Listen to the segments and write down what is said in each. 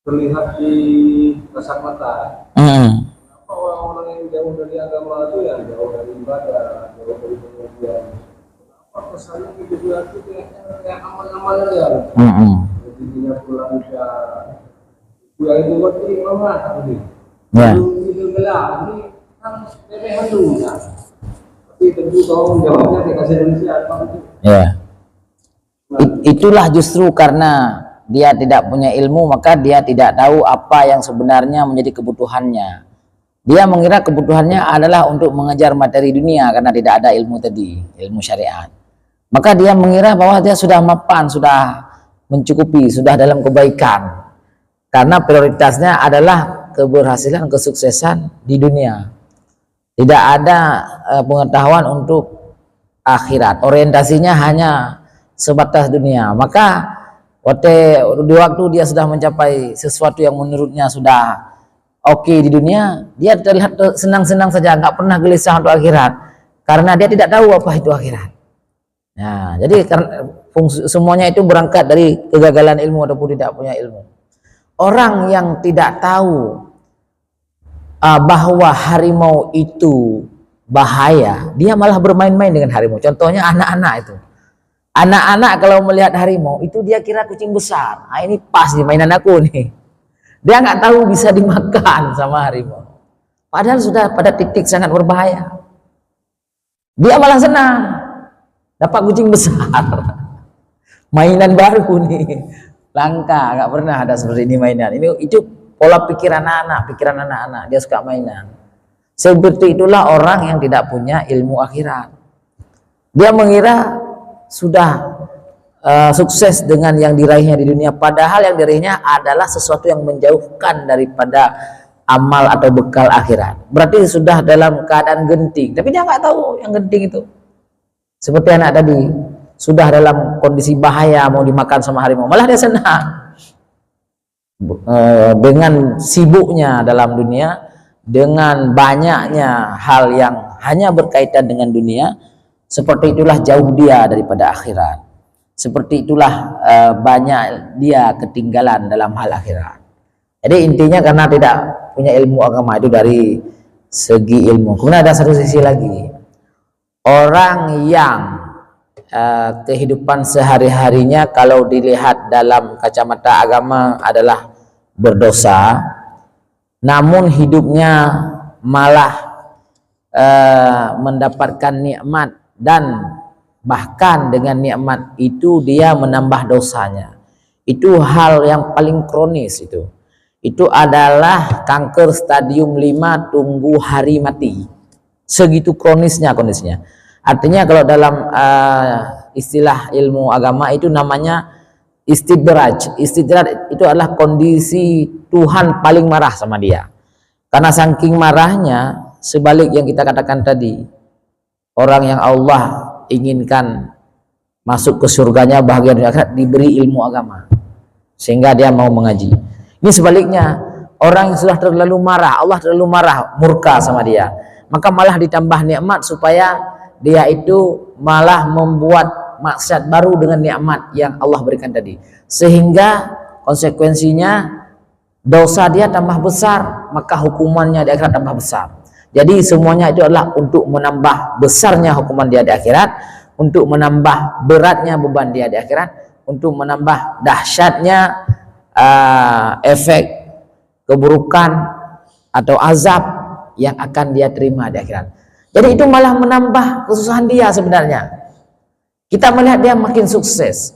terlihat di kasat mata. Apa orang-orang yang jauh dari agama itu yang jauh dari ibadah, jauh dari pengajian. Apa kesannya hidup itu kayak aman-aman aja. Jadinya pulang bisa pulang itu buat ini mama tadi. Itu gelap ini kan remehan dulu ya. Tapi tentu tolong jawabnya dikasih Indonesia apa itu. Ya. Itulah justru karena dia tidak punya ilmu, maka dia tidak tahu apa yang sebenarnya menjadi kebutuhannya. Dia mengira kebutuhannya adalah untuk mengejar materi dunia karena tidak ada ilmu tadi, ilmu syariat. Maka dia mengira bahwa dia sudah mapan, sudah mencukupi, sudah dalam kebaikan. Karena prioritasnya adalah keberhasilan, kesuksesan di dunia. Tidak ada pengetahuan untuk akhirat. Orientasinya hanya sebatas dunia. Maka di waktu dia sudah mencapai sesuatu yang menurutnya sudah oke di dunia, dia terlihat senang-senang saja, nggak pernah gelisah untuk akhirat, karena dia tidak tahu apa itu akhirat. Nah, jadi semuanya itu berangkat dari kegagalan ilmu ataupun tidak punya ilmu. Orang yang tidak tahu bahwa harimau itu bahaya, dia malah bermain-main dengan harimau. Contohnya anak-anak itu. Anak-anak kalau melihat harimau itu dia kira kucing besar. Nah, ini pas di mainan aku nih. Dia nggak tahu bisa dimakan sama harimau. Padahal sudah pada titik sangat berbahaya. Dia malah senang dapat kucing besar. Mainan baru nih. Langka, nggak pernah ada seperti ini mainan. Itu pola pikir anak-anak, dia suka mainan. Seperti itulah orang yang tidak punya ilmu akhirat. Dia mengira sudah sukses dengan yang diraihnya di dunia, padahal yang diraihnya adalah sesuatu yang menjauhkan daripada amal atau bekal akhirat. Berarti sudah dalam keadaan genting, tapi dia nggak tahu yang genting itu. Seperti anak tadi, sudah dalam kondisi bahaya mau dimakan sama harimau, malah dia senang. Dengan sibuknya dalam dunia, dengan banyaknya hal yang hanya berkaitan dengan dunia, seperti itulah jauh dia daripada akhirat. Seperti itulah banyak dia ketinggalan dalam hal akhirat. Jadi intinya karena tidak punya ilmu agama itu dari segi ilmu. Kemudian ada satu sisi lagi. Orang yang kehidupan sehari-harinya kalau dilihat dalam kacamata agama adalah berdosa, namun hidupnya malah mendapatkan nikmat, dan bahkan dengan nikmat itu dia menambah dosanya. Itu hal yang paling kronis itu. Itu adalah kanker stadium 5 tunggu hari mati. Segitu kronisnya kondisinya. Artinya kalau dalam istilah ilmu agama itu namanya istidraj. Istidraj itu adalah kondisi Tuhan paling marah sama dia. Karena saking marahnya, sebalik yang kita katakan tadi, orang yang Allah inginkan masuk ke surganya, bahagia di akhirat, diberi ilmu agama sehingga dia mau mengaji. Ini sebaliknya, orang yang sudah terlalu marah, Allah terlalu marah, murka sama dia, maka malah ditambah nikmat supaya dia itu malah membuat maksiat baru dengan nikmat yang Allah berikan tadi, sehingga konsekuensinya dosa dia tambah besar, maka hukumannya di akhirat tambah besar. Jadi semuanya itu adalah untuk menambah besarnya hukuman dia di akhirat, untuk menambah beratnya beban dia di akhirat, untuk menambah dahsyatnya efek keburukan atau azab yang akan dia terima di akhirat. Jadi itu malah menambah kesusahan dia sebenarnya. Kita melihat dia makin sukses.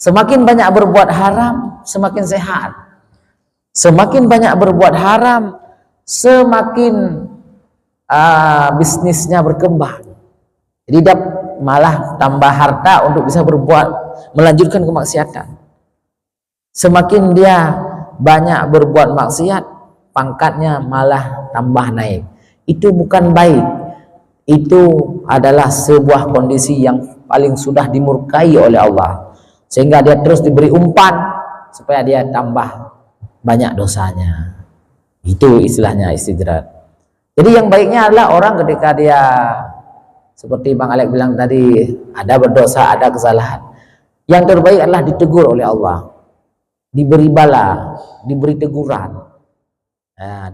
Semakin banyak berbuat haram, semakin sehat. Semakin banyak berbuat haram, semakin bisnisnya berkembang. Jadi dia malah tambah harta untuk bisa berbuat, melanjutkan kemaksiatan. Semakin dia banyak berbuat maksiat, pangkatnya malah tambah naik. Itu bukan baik. Itu adalah sebuah kondisi yang paling sudah dimurkai oleh Allah, sehingga dia terus diberi umpan supaya dia tambah banyak dosanya. Itu istilahnya istidraj. Jadi yang baiknya adalah orang ketika dia seperti Bang Alek bilang tadi, ada berdosa, ada kesalahan, yang terbaik adalah ditegur oleh Allah. diberi bala, diberi teguran. Nah,